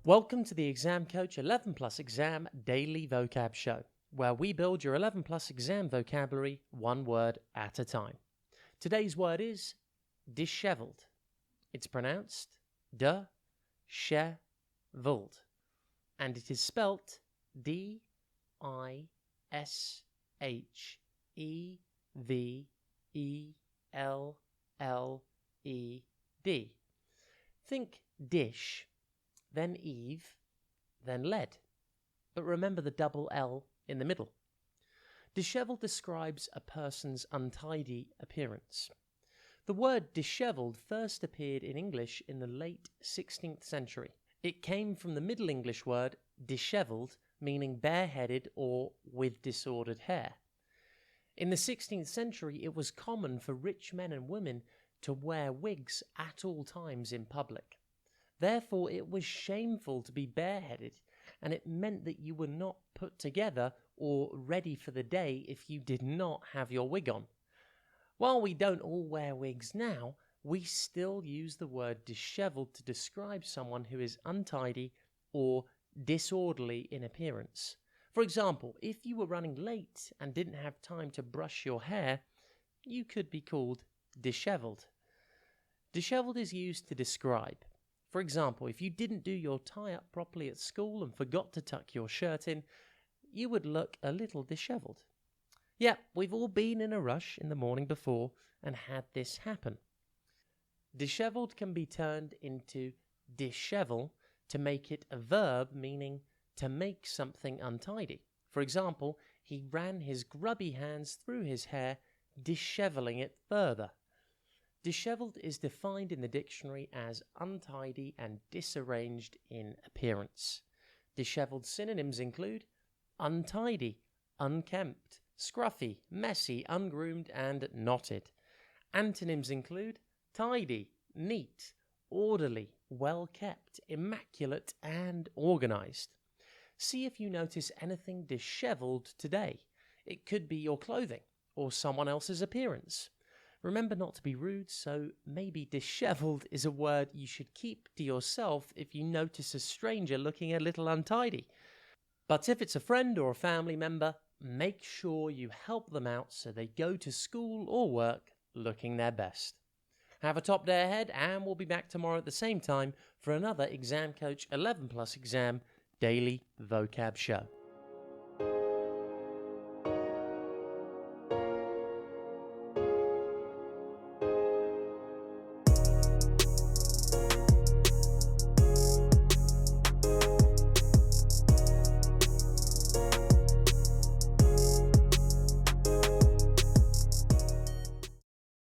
Welcome to the Exam Coach 11 Plus Exam Daily Vocab Show, where we build your 11 Plus exam vocabulary one word at a time. Today's word is dishevelled. It's pronounced dishevelled, and it is spelt D-I-S-H-E-V-E-L-L-E-D. Think dish, then Eve, then led. But remember the double L in the middle. Dishevelled describes a person's untidy appearance. The word dishevelled first appeared in English in the late 16th century. It came from the Middle English word dishevelled, meaning bareheaded or with disordered hair. In the 16th century, it was common for rich men and women to wear wigs at all times in public. Therefore, it was shameful to be bareheaded, and it meant that you were not put together or ready for the day if you did not have your wig on. While we don't all wear wigs now, we still use the word dishevelled to describe someone who is untidy or disorderly in appearance. For example, if you were running late and didn't have time to brush your hair, you could be called dishevelled. Dishevelled is used to describe. For example, if you didn't do your tie up properly at school and forgot to tuck your shirt in, you would look a little dishevelled. Yeah, we've all been in a rush in the morning before and had this happen. Dishevelled can be turned into dishevel to make it a verb meaning to make something untidy. For example, he ran his grubby hands through his hair, dishevelling it further. Dishevelled is defined in the dictionary as untidy and disarranged in appearance. Dishevelled synonyms include untidy, unkempt, scruffy, messy, ungroomed, and knotted. Antonyms include tidy, neat, orderly, well-kept, immaculate, and organised. See if you notice anything dishevelled today. It could be your clothing or someone else's appearance. Remember not to be rude, so maybe dishevelled is a word you should keep to yourself if you notice a stranger looking a little untidy. But if it's a friend or a family member, make sure you help them out so they go to school or work looking their best. Have a top day ahead, and we'll be back tomorrow at the same time for another Exam Coach 11 Plus Exam Daily Vocab Show.